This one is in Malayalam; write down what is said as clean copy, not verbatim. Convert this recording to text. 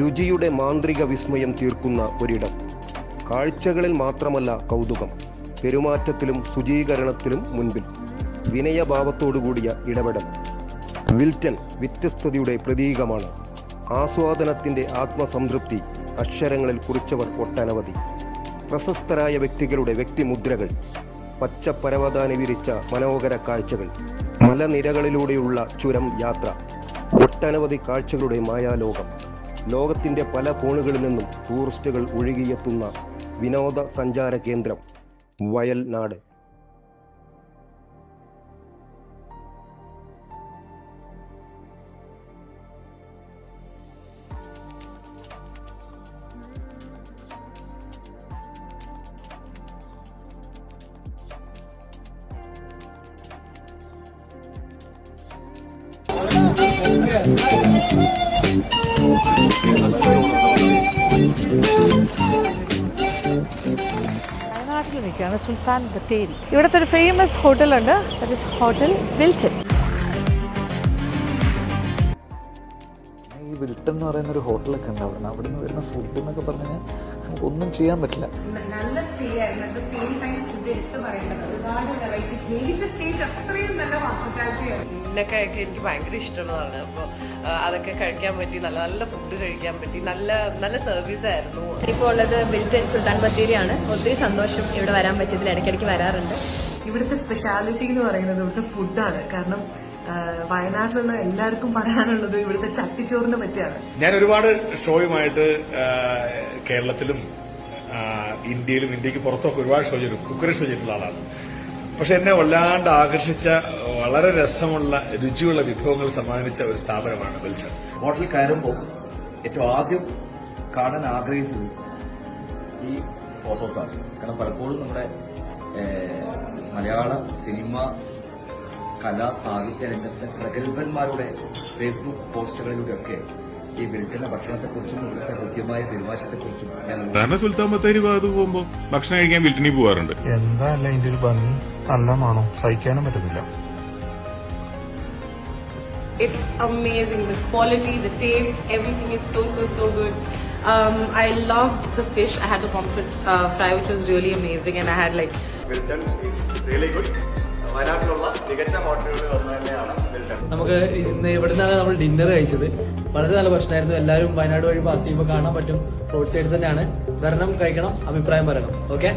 രുചിയുടെ മാന്ത്രിക വിസ്മയം തീർക്കുന്ന ഒരിടം. കാഴ്ചകളിൽ മാത്രമല്ല കൗതുകം, പെരുമാറ്റത്തിലും ശുചീകരണത്തിലും മുൻപിൽ. വിനയഭാവത്തോടുകൂടിയ ഇടപെടൽ. വിൽറ്റൺ വ്യത്യസ്തതയുടെ പ്രതീകമാണ്. ആസ്വാദനത്തിൻ്റെ ആത്മസംതൃപ്തി അക്ഷരങ്ങളിൽ കുറിച്ചവർ ഒട്ടനവധി. പ്രശസ്തരായ വ്യക്തികളുടെ വ്യക്തിമുദ്രകൾ. പച്ച പരവതാനി വിരിച്ച മനോഹര കാഴ്ചകൾ. മലനിരകളിലൂടെയുള്ള ചുരം യാത്ര. ഒട്ടനവധി കാഴ്ചകളുടെ മായാലോകം. ലോകത്തിൻ്റെ പല കോണുകളിൽ നിന്നും ടൂറിസ്റ്റുകൾ ഒഴുകിയെത്തുന്ന വിനോദ സഞ്ചാര കേന്ദ്രം വയൽനാട്. വയനാട്ടിൽ നിൽക്കുകയാണ് സുൽത്താൻ ബത്തേരി. ഇവിടുത്തെ ഒരു ഫേമസ് ഹോട്ടലുണ്ട്, ദാറ്റ് ഈസ് ഹോട്ടൽ വിൽറ്റൺ. ഈ വിൽട്ടൺ എന്ന് പറയുന്ന ഒരു ഹോട്ടലൊക്കെ ഉണ്ട് അവിടുന്ന് വരുന്ന ഫുഡ് എന്നൊക്കെ പറഞ്ഞു കഴിഞ്ഞാൽ നമുക്കൊന്നും ചെയ്യാൻ പറ്റില്ല. നല്ല സ്റ്റേ ആയിരുന്നു. At the same time food എടുത്ത് പറയേണ്ടത് ഒരുപാട് വെറൈറ്റീസ്, മികച്ച സ്റ്റേജ്, അത്രയും നല്ല ഹോസ്പിറ്റാലിറ്റി ആയിരുന്നു. ഇതിനൊക്കെ എനിക്ക് ഭയങ്കര ഇഷ്ടമുള്ളതാണ്. അപ്പോൾ അതൊക്കെ കഴിക്കാൻ പറ്റി, നല്ല നല്ല ഫുഡ് കഴിക്കാൻ പറ്റി, നല്ല നല്ല സർവീസ് ആയിരുന്നു. ഇപ്പോൾ ഉള്ളത് വിൽറ്റൺ സുൽത്താൻ ബത്തേരിയാണ്. ഒത്തിരി സന്തോഷം ഇവിടെ വരാൻ പറ്റിയതിൽ. ഇടയ്ക്കിടയ്ക്ക് വരാറുണ്ട്. ഇവിടുത്തെ സ്പെഷ്യാലിറ്റി എന്ന് പറയുന്നത് ഇവിടുത്തെ ഫുഡാണ്. കാരണം വയനാട്ടിലുള്ള എല്ലാവർക്കും പറയാനുള്ളത് ഇവിടുത്തെ ചട്ടിച്ചോറിനെ പറ്റിയാണ്. ഞാൻ ഒരുപാട് ഷോയുമായിട്ട് കേരളത്തിലും ഇന്ത്യയിലും ഇന്ത്യക്ക് പുറത്തൊക്കെ ഒരുപാട് ഷോ ചെയ്തു, കുക്കറി ഷോ ചെയ്തിട്ടുള്ള ആളാണ്. പക്ഷെ എന്നെ വല്ലാണ്ട് ആകർഷിച്ച വളരെ രസമുള്ള രുചിയുള്ള വിഭവങ്ങൾ സമ്മാനിച്ച ഒരു സ്ഥാപനമാണ് വിൽറ്റൺ. ഹോട്ടലിൽ കയറുമ്പോൾ ഏറ്റവും ആദ്യം കാണാൻ ആഗ്രഹിച്ചത് ഈ ഫോട്ടോസാണ്. കാരണം പലപ്പോഴും നമ്മുടെ മലയാള സിനിമ, കലാ സാഹിത്യ രംഗത്തെ പ്രഗത്ഭന്മാരുടെ ഫേസ്ബുക്ക് പോസ്റ്റുകളിലൂടെയൊക്കെ ഈ വിൽറ്റണിലെ ഭക്ഷണത്തെക്കുറിച്ചും ഇവിടുത്തെ കൃത്യമായ പെരുമാറ്റത്തെക്കുറിച്ചും സാധാരണ സുൽത്താൻ ബത്തേരി ഭാഗത്ത് പോകുമ്പോൾ ഭക്ഷണം കഴിക്കാൻ വിൽറ്റണിൽ പോകാറുണ്ട്. എന്താ അല്ല ഇതിന്റെ ഒരു ഭംഗി, നല്ലതാണോ, സഹിക്കാനും പറ്റുന്നില്ല. It's amazing. The quality, the taste, everything is so good. I loved the fish. I had the pomfret fry, which was really amazing, and I had like. വിൽറ്റൺ is really good. വയനാട്ടിലുള്ള മികച്ച ഹോട്ടലുകളിൽ ഒന്ന് തന്നെയാണ് വിൽറ്റൺ. നമുക്ക് ഇന്ന് ഇവിടെ നിന്നാണ് നമ്മൾ ഡിന്നർ കഴിച്ചത്. വളരെ നല്ല ഭക്ഷണമായിരുന്നു. എല്ലാവരും വയനാട് വഴി പാസ് ചെയ്യുമ്പോൾ കാണാൻ പറ്റും. റോഡ് സൈഡ് തന്നെയാണ്. വരണം, കഴിക്കണം, അഭിപ്രായം പറയണം. ഓക്കെ.